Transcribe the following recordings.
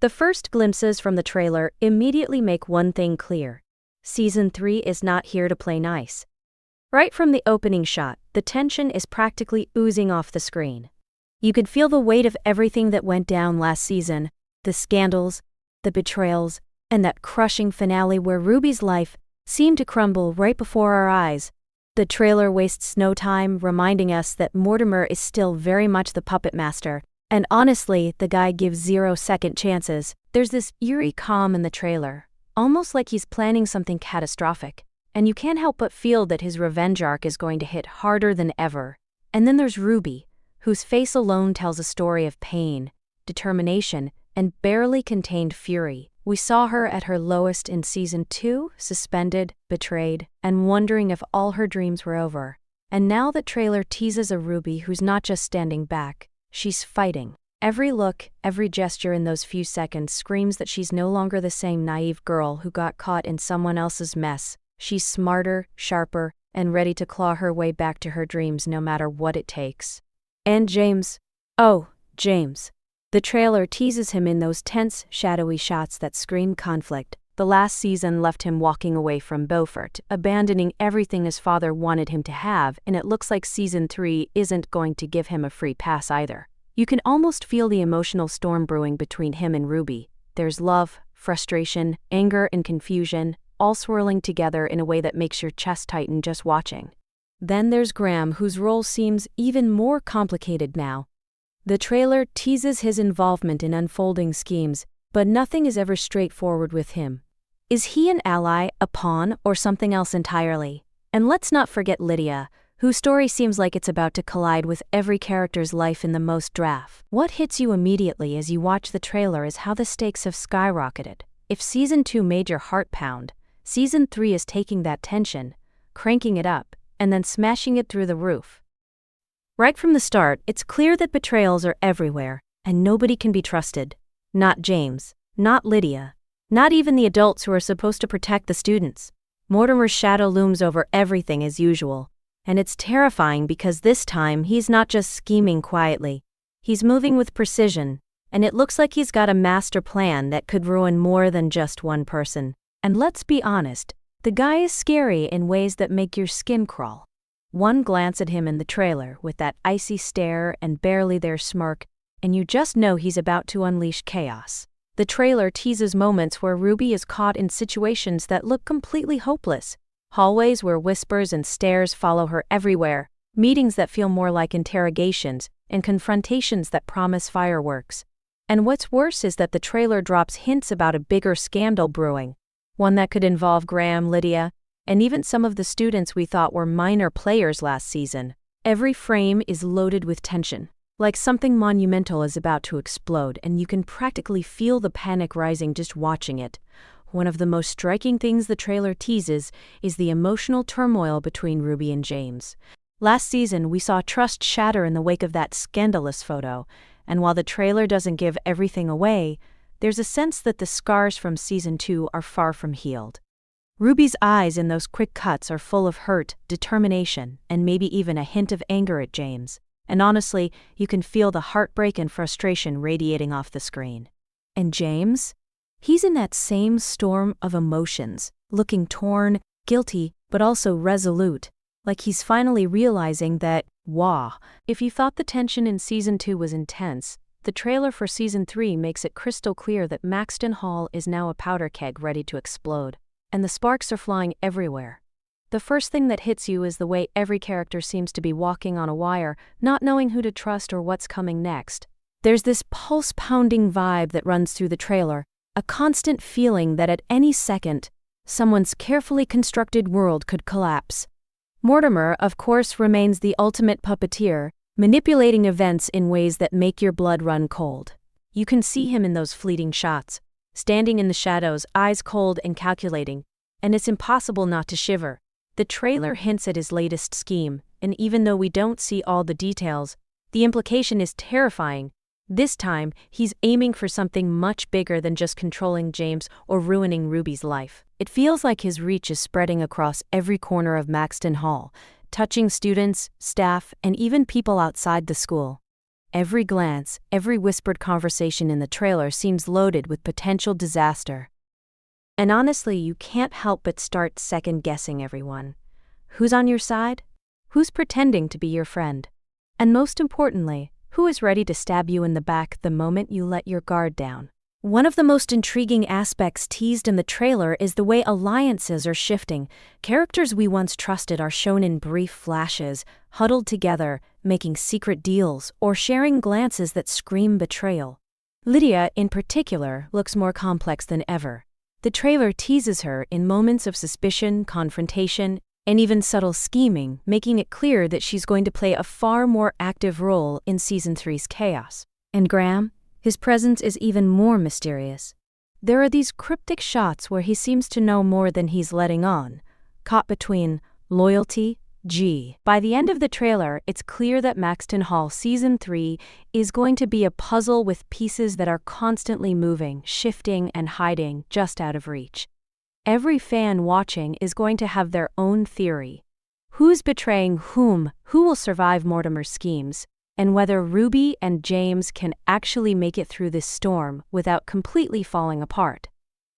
The first glimpses from the trailer immediately make one thing clear. Season 3 is not here to play nice. Right from the opening shot, the tension is practically oozing off the screen. You could feel the weight of everything that went down last season, the scandals, the betrayals, and that crushing finale where Ruby's life seemed to crumble right before our eyes. The trailer wastes no time reminding us that Mortimer is still very much the puppet master, and honestly, the guy gives 0 second chances. There's this eerie calm in the trailer, almost like he's planning something catastrophic, and you can't help but feel that his revenge arc is going to hit harder than ever. And then there's Ruby, whose face alone tells a story of pain, determination, and barely contained fury. We saw her at her lowest in Season 2, suspended, betrayed, and wondering if all her dreams were over. And now the trailer teases a Ruby who's not just standing back, she's fighting. Every look, every gesture in those few seconds screams that she's no longer the same naive girl who got caught in someone else's mess. She's smarter, sharper, and ready to claw her way back to her dreams no matter what it takes. And James. Oh, James. The trailer teases him in those tense, shadowy shots that scream conflict. The last season left him walking away from Beaufort, abandoning everything his father wanted him to have, and it looks like Season 3 isn't going to give him a free pass either. You can almost feel the emotional storm brewing between him and Ruby. There's love, frustration, anger, and confusion, all swirling together in a way that makes your chest tighten just watching. Then there's Graham, whose role seems even more complicated now. The trailer teases his involvement in unfolding schemes, but nothing is ever straightforward with him. Is he an ally, a pawn, or something else entirely? And let's not forget Lydia, whose story seems like it's about to collide with every character's life in the most draft. What hits you immediately as you watch the trailer is how the stakes have skyrocketed. If Season 2 made your heart pound, Season 3 is taking that tension, cranking it up, and then smashing it through the roof. Right from the start, it's clear that betrayals are everywhere, and nobody can be trusted. Not James, not Lydia, not even the adults who are supposed to protect the students. Mortimer's shadow looms over everything as usual, and it's terrifying because this time he's not just scheming quietly. He's moving with precision, and it looks like he's got a master plan that could ruin more than just one person. And let's be honest, the guy is scary in ways that make your skin crawl. One glance at him in the trailer with that icy stare and barely there smirk, and you just know he's about to unleash chaos. The trailer teases moments where Ruby is caught in situations that look completely hopeless. Hallways where whispers and stares follow her everywhere, meetings that feel more like interrogations, and confrontations that promise fireworks. And what's worse is that the trailer drops hints about a bigger scandal brewing, one that could involve Graham, Lydia, and even some of the students we thought were minor players last season. Every frame is loaded with tension, like something monumental is about to explode, and you can practically feel the panic rising just watching it. One of the most striking things the trailer teases is the emotional turmoil between Ruby and James. Last season, we saw trust shatter in the wake of that scandalous photo, and while the trailer doesn't give everything away, there's a sense that the scars from Season 2 are far from healed. Ruby's eyes in those quick cuts are full of hurt, determination, and maybe even a hint of anger at James. And honestly, you can feel the heartbreak and frustration radiating off the screen. And James? He's in that same storm of emotions, looking torn, guilty, but also resolute, like he's finally realizing that, if you thought the tension in Season 2 was intense, the trailer for Season 3 makes it crystal clear that Maxton Hall is now a powder keg ready to explode, and the sparks are flying everywhere. The first thing that hits you is the way every character seems to be walking on a wire, not knowing who to trust or what's coming next. There's this pulse-pounding vibe that runs through the trailer, a constant feeling that at any second, someone's carefully constructed world could collapse. Mortimer, of course, remains the ultimate puppeteer, manipulating events in ways that make your blood run cold. You can see him in those fleeting shots, standing in the shadows, eyes cold and calculating, and it's impossible not to shiver. The trailer hints at his latest scheme, and even though we don't see all the details, the implication is terrifying. This time, he's aiming for something much bigger than just controlling James or ruining Ruby's life. It feels like his reach is spreading across every corner of Maxton Hall, touching students, staff, and even people outside the school. Every glance, every whispered conversation in the trailer seems loaded with potential disaster. And honestly, you can't help but start second-guessing everyone. Who's on your side? Who's pretending to be your friend? And most importantly, who is ready to stab you in the back the moment you let your guard down? One of the most intriguing aspects teased in the trailer is the way alliances are shifting. Characters we once trusted are shown in brief flashes, huddled together, making secret deals, or sharing glances that scream betrayal. Lydia, in particular, looks more complex than ever. The trailer teases her in moments of suspicion, confrontation, and even subtle scheming, making it clear that she's going to play a far more active role in Season 3's chaos. And Graham? His presence is even more mysterious. There are these cryptic shots where he seems to know more than he's letting on, caught between loyalty, By the end of the trailer, it's clear that Maxton Hall Season 3 is going to be a puzzle with pieces that are constantly moving, shifting, and hiding just out of reach. Every fan watching is going to have their own theory. Who's betraying whom, who will survive Mortimer's schemes, and whether Ruby and James can actually make it through this storm without completely falling apart.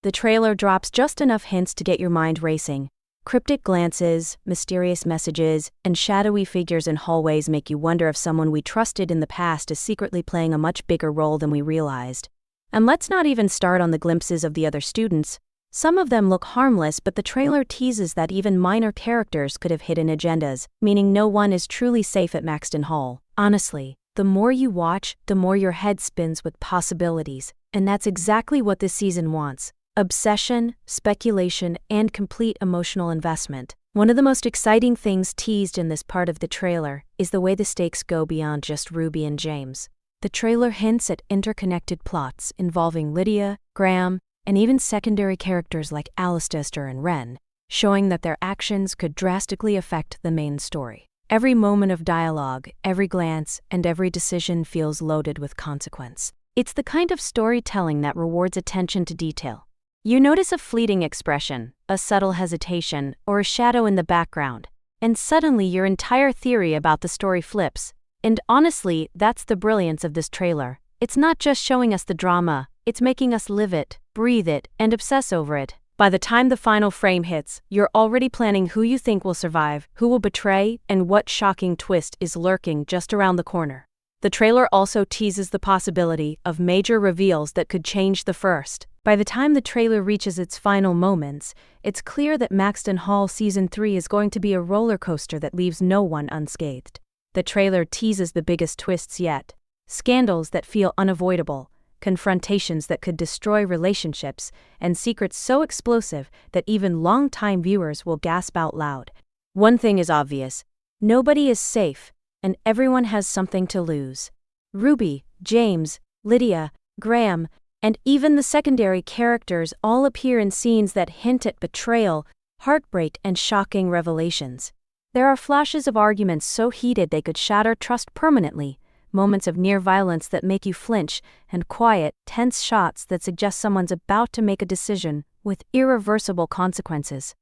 The trailer drops just enough hints to get your mind racing. Cryptic glances, mysterious messages, and shadowy figures in hallways make you wonder if someone we trusted in the past is secretly playing a much bigger role than we realized. And let's not even start on the glimpses of the other students. Some of them look harmless, but the trailer teases that even minor characters could have hidden agendas, meaning no one is truly safe at Maxton Hall. Honestly, the more you watch, the more your head spins with possibilities, and that's exactly what this season wants. Obsession, speculation, and complete emotional investment. One of the most exciting things teased in this part of the trailer is the way the stakes go beyond just Ruby and James. The trailer hints at interconnected plots involving Lydia, Graham, and even secondary characters like Alistair and Ren, showing that their actions could drastically affect the main story. Every moment of dialogue, every glance, and every decision feels loaded with consequence. It's the kind of storytelling that rewards attention to detail. You notice a fleeting expression, a subtle hesitation, or a shadow in the background, and suddenly your entire theory about the story flips. And honestly, that's the brilliance of this trailer. It's not just showing us the drama, it's making us live it, breathe it, and obsess over it. By the time the final frame hits, you're already planning who you think will survive, who will betray, and what shocking twist is lurking just around the corner. The trailer also teases the possibility of major reveals that could change the first. By the time the trailer reaches its final moments, it's clear that Maxton Hall Season 3 is going to be a roller coaster that leaves no one unscathed. The trailer teases the biggest twists yet. Scandals that feel unavoidable, confrontations that could destroy relationships, and secrets so explosive that even long-time viewers will gasp out loud. One thing is obvious: nobody is safe, and everyone has something to lose. Ruby, James, Lydia, Graham, and even the secondary characters all appear in scenes that hint at betrayal, heartbreak, and shocking revelations. There are flashes of arguments so heated they could shatter trust permanently, moments of near violence that make you flinch, and quiet, tense shots that suggest someone's about to make a decision with irreversible consequences.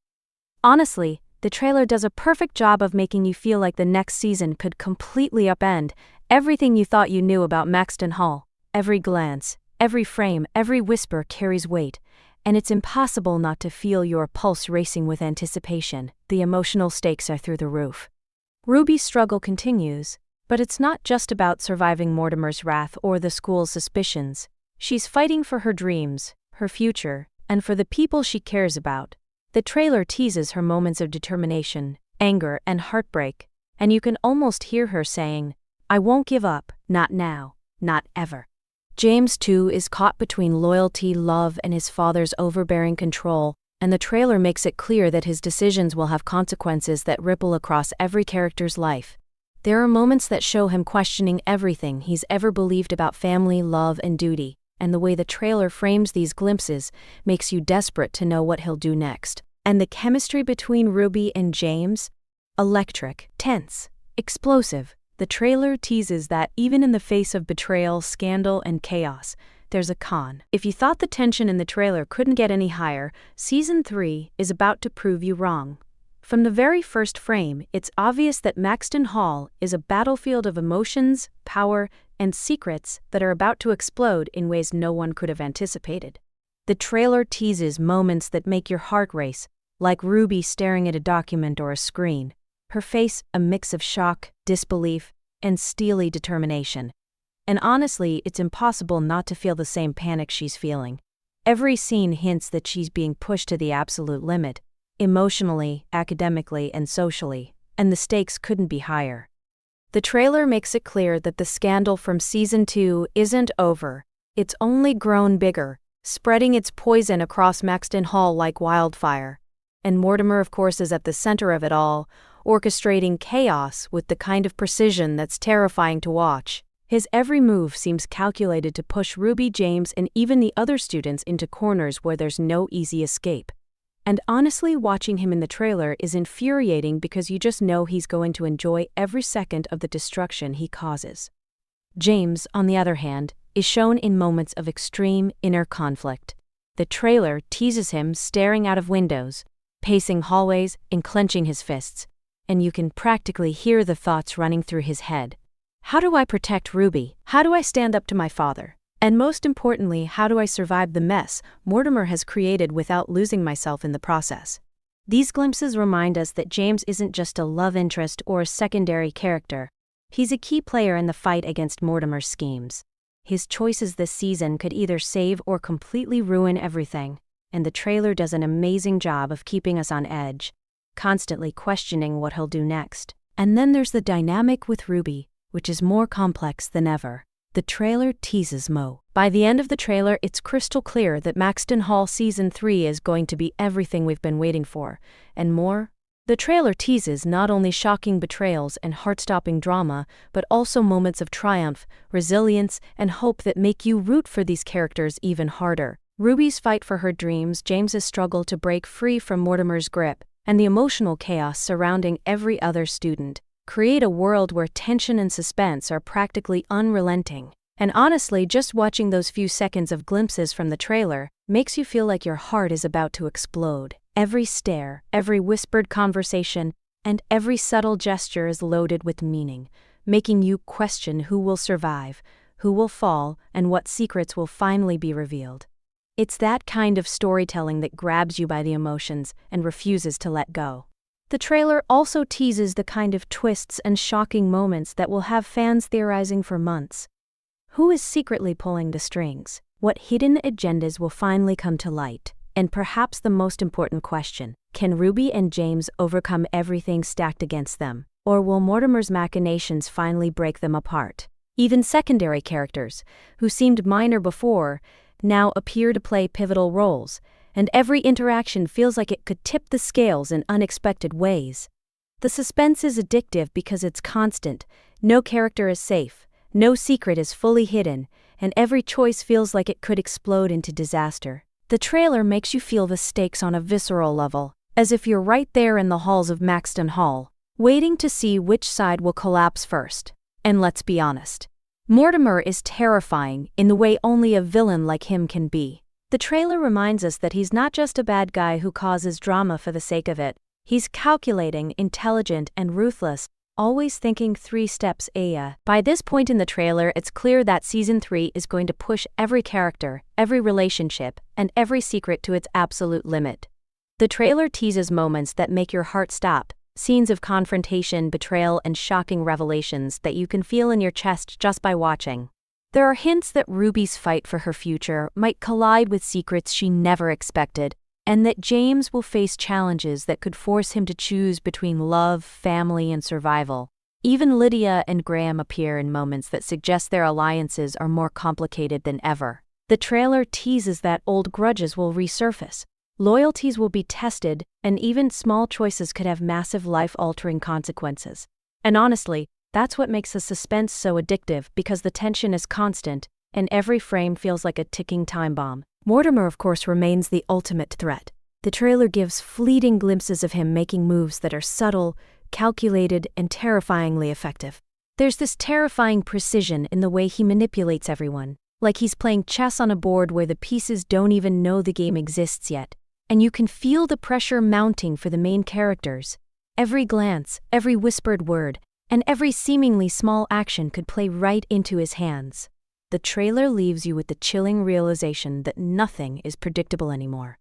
Honestly, the trailer does a perfect job of making you feel like the next season could completely upend everything you thought you knew about Maxton Hall. Every glance, every frame, every whisper carries weight, and it's impossible not to feel your pulse racing with anticipation. The emotional stakes are through the roof. Ruby's struggle continues. But it's not just about surviving Mortimer's wrath or the school's suspicions. She's fighting for her dreams, her future, and for the people she cares about. The trailer teases her moments of determination, anger, and heartbreak, and you can almost hear her saying, "I won't give up, not now, not ever." James, too, is caught between loyalty, love, and his father's overbearing control, and the trailer makes it clear that his decisions will have consequences that ripple across every character's life. There are moments that show him questioning everything he's ever believed about family, love, and duty, and the way the trailer frames these glimpses makes you desperate to know what he'll do next. And the chemistry between Ruby and James? Electric, tense, explosive. The trailer teases that even in the face of betrayal, scandal, and chaos, there's a con. If you thought the tension in the trailer couldn't get any higher, Season 3 is about to prove you wrong. From the very first frame, it's obvious that Maxton Hall is a battlefield of emotions, power, and secrets that are about to explode in ways no one could have anticipated. The trailer teases moments that make your heart race, like Ruby staring at a document or a screen, her face a mix of shock, disbelief, and steely determination. And honestly, it's impossible not to feel the same panic she's feeling. Every scene hints that she's being pushed to the absolute limit, emotionally, academically, and socially, and the stakes couldn't be higher. The trailer makes it clear that the scandal from Season 2 isn't over. It's only grown bigger, spreading its poison across Maxton Hall like wildfire. And Mortimer, of course, is at the center of it all, orchestrating chaos with the kind of precision that's terrifying to watch. His every move seems calculated to push Ruby, James, and even the other students into corners where there's no easy escape. And honestly, watching him in the trailer is infuriating because you just know he's going to enjoy every second of the destruction he causes. James, on the other hand, is shown in moments of extreme inner conflict. The trailer teases him staring out of windows, pacing hallways, and clenching his fists, and you can practically hear the thoughts running through his head. How do I protect Ruby? How do I stand up to my father? And most importantly, how do I survive the mess Mortimer has created without losing myself in the process? These glimpses remind us that James isn't just a love interest or a secondary character. He's a key player in the fight against Mortimer's schemes. His choices this season could either save or completely ruin everything, and the trailer does an amazing job of keeping us on edge, constantly questioning what he'll do next. And then there's the dynamic with Ruby, which is more complex than ever. The trailer teases Mo. By the end of the trailer, it's crystal clear that Maxton Hall Season 3 is going to be everything we've been waiting for, and more. The trailer teases not only shocking betrayals and heart-stopping drama, but also moments of triumph, resilience, and hope that make you root for these characters even harder. Ruby's fight for her dreams, James's struggle to break free from Mortimer's grip, and the emotional chaos surrounding every other student create a world where tension and suspense are practically unrelenting. And honestly, just watching those few seconds of glimpses from the trailer makes you feel like your heart is about to explode. Every stare, every whispered conversation, and every subtle gesture is loaded with meaning, making you question who will survive, who will fall, and what secrets will finally be revealed. It's that kind of storytelling that grabs you by the emotions and refuses to let go. The trailer also teases the kind of twists and shocking moments that will have fans theorizing for months. Who is secretly pulling the strings? What hidden agendas will finally come to light? And perhaps the most important question, can Ruby and James overcome everything stacked against them? Or will Mortimer's machinations finally break them apart? Even secondary characters, who seemed minor before, now appear to play pivotal roles, and every interaction feels like it could tip the scales in unexpected ways. The suspense is addictive because it's constant. No character is safe, no secret is fully hidden, and every choice feels like it could explode into disaster. The trailer makes you feel the stakes on a visceral level, as if you're right there in the halls of Maxton Hall, waiting to see which side will collapse first. And let's be honest, Mortimer is terrifying in the way only a villain like him can be. The trailer reminds us that he's not just a bad guy who causes drama for the sake of it. He's calculating, intelligent, and ruthless, always thinking 3 steps ahead. By this point in the trailer, it's clear that Season 3 is going to push every character, every relationship, and every secret to its absolute limit. The trailer teases moments that make your heart stop, scenes of confrontation, betrayal, and shocking revelations that you can feel in your chest just by watching. There are hints that Ruby's fight for her future might collide with secrets she never expected, and that James will face challenges that could force him to choose between love, family, and survival. Even Lydia and Graham appear in moments that suggest their alliances are more complicated than ever. The trailer teases that old grudges will resurface, loyalties will be tested, and even small choices could have massive life-altering consequences. And honestly, that's what makes the suspense so addictive, because the tension is constant, and every frame feels like a ticking time bomb. Mortimer, of course, remains the ultimate threat. The trailer gives fleeting glimpses of him making moves that are subtle, calculated, and terrifyingly effective. There's this terrifying precision in the way he manipulates everyone, like he's playing chess on a board where the pieces don't even know the game exists yet. and you can feel the pressure mounting for the main characters. Every glance, every whispered word, and every seemingly small action could play right into his hands. The trailer leaves you with the chilling realization that nothing is predictable anymore.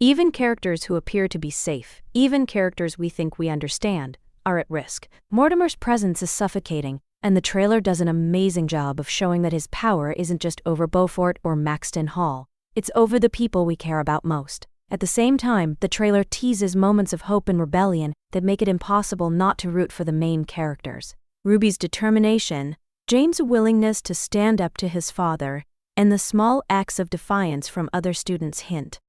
Even characters who appear to be safe, even characters we think we understand, are at risk. Mortimer's presence is suffocating, and the trailer does an amazing job of showing that his power isn't just over Beaufort or Maxton Hall, it's over the people we care about most. At the same time, the trailer teases moments of hope and rebellion that make it impossible not to root for the main characters. Ruby's determination, James' willingness to stand up to his father, and the small acts of defiance from other students hint